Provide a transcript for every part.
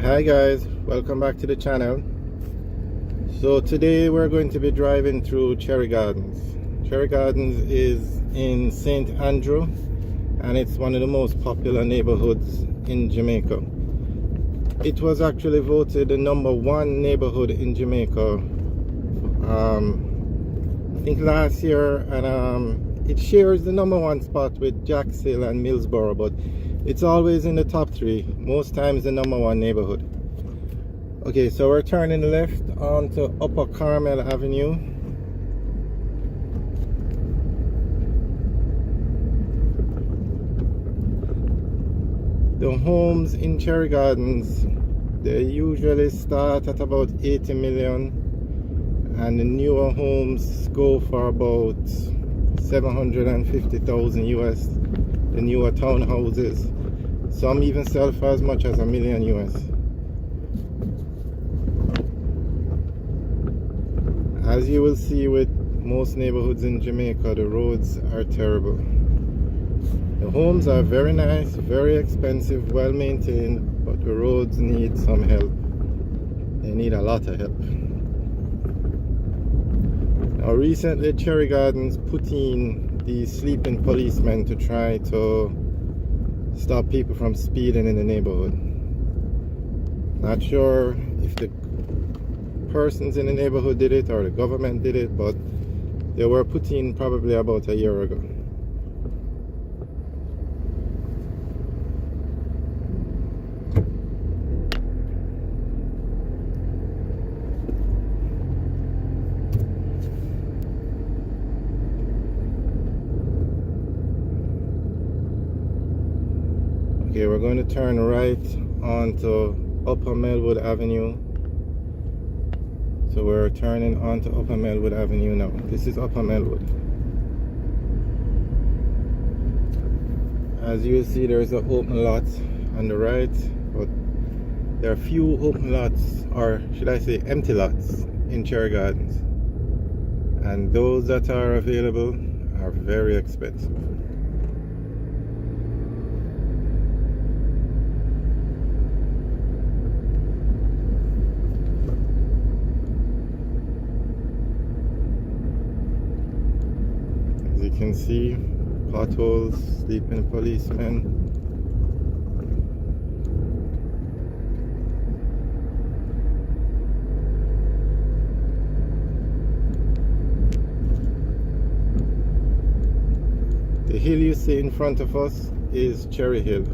Hi guys, welcome back to the channel. So today we're going to be driving through Cherry Gardens. Cherry Gardens is in St. Andrew and it's one of the most popular neighborhoods in Jamaica. It was actually voted the #1 neighborhood in Jamaica I think last year, and it shares the #1 spot with Jacksonville and Millsboro, but it's always in the top 3, most times the #1 neighborhood. Okay, so we're turning left onto Upper Carmel Avenue. The homes in Cherry Gardens, they usually start at about 80 million, and the newer homes go for about 750,000 US. The newer townhouses, some even sell for as much as $1 million US. As you will see with most neighborhoods in Jamaica, the roads are terrible. The homes are very nice, very expensive, well maintained, but the roads need some help. They need a lot of help. Now recently Cherry Gardens put in the sleeping policemen to try to stop people from speeding in the neighborhood. Not sure if the persons in the neighborhood did it or the government did it, but they were put in probably about a year ago. Okay, we're going to turn right onto Upper Melwood Avenue. So we're turning onto Upper Melwood Avenue now. This is Upper Melwood. As you will see, there's an open lot on the right, but there are few open lots, or should I say empty lots, in Cherry Gardens. And those that are available are very expensive. As you can see, potholes, sleeping policemen. The hill you see in front of us is Cherry Hill.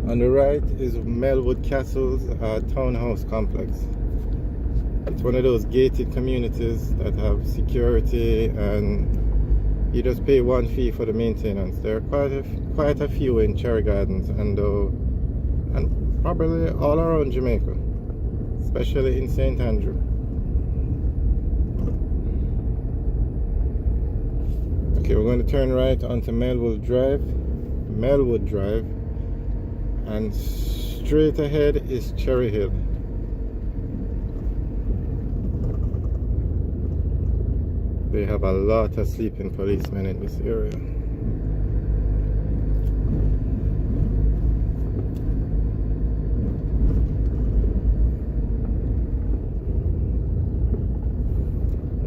On the right is Melwood Castle's townhouse complex. It's one of those gated communities that have security, and you just pay one fee for the maintenance. There are quite a few in Cherry Gardens and probably all around Jamaica, especially in St. Andrew. Okay, we're going to turn right onto Melwood Drive, and straight ahead is Cherry Hill. They have a lot of sleeping policemen in this area.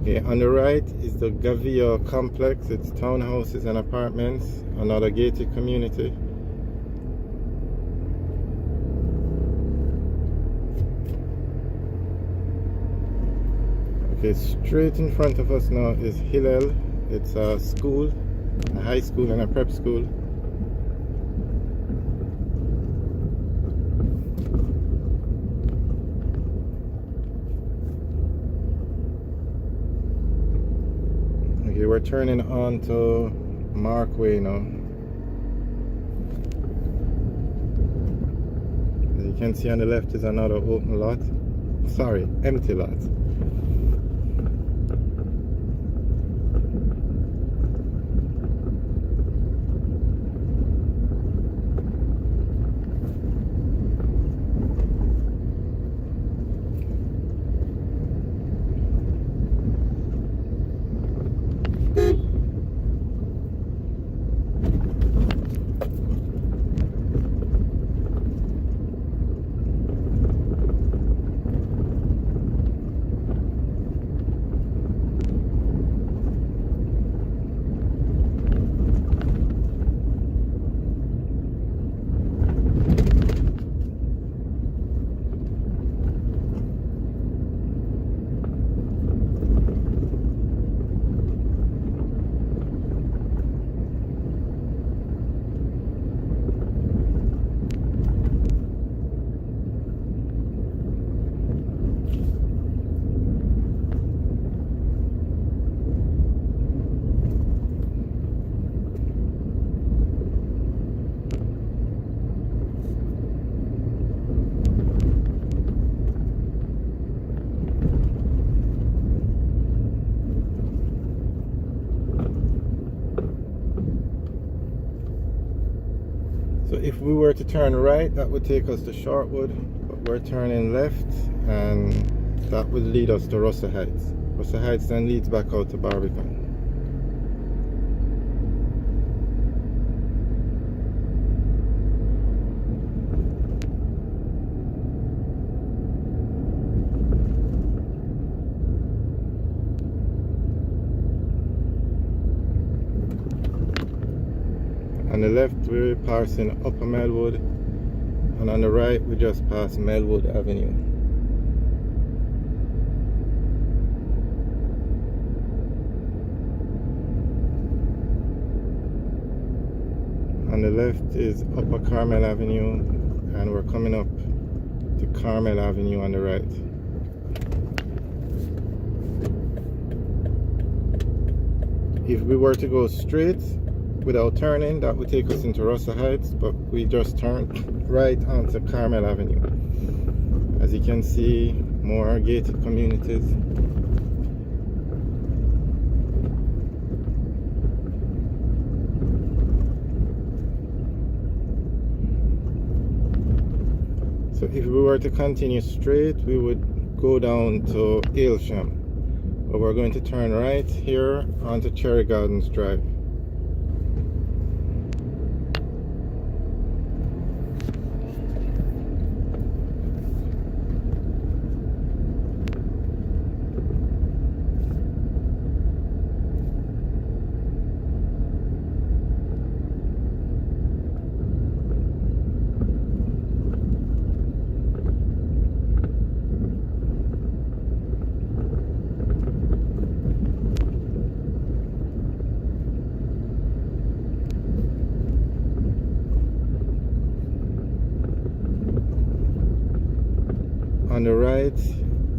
Okay, on the right is the Gavia complex. It's townhouses and apartments, another gated community. Okay, straight in front of us now is Hillel. It's a school, a high school and a prep school. Okay, we're turning on to Markway now. As you can see on the left is another open lot. Sorry, empty lot. were to turn right, that would take us to Shortwood, but we're turning left, and that would lead us to Russell Heights. Russell Heights then leads back out to Barbican. On the left, we're passing Upper Melwood, and on the right, we just passed Melwood Avenue. On the left is Upper Carmel Avenue, and we're coming up to Carmel Avenue on the right. If we were to go straight without turning, that would take us into Russell Heights, but we just turned right onto Carmel Avenue. As you can see, more gated communities. So if we were to continue straight, we would go down to Aylsham, but we're going to turn right here onto Cherry Gardens Drive. On the right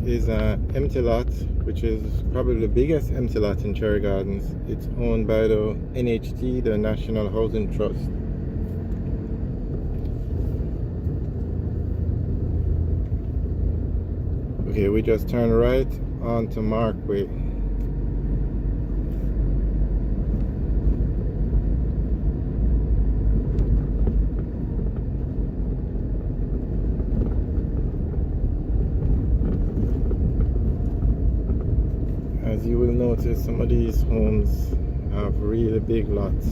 is an empty lot, which is probably the biggest empty lot in Cherry Gardens. It's owned by the NHT, the National Housing Trust. Okay, we just turn right onto Markway. As you will notice, some of these homes have really big lots.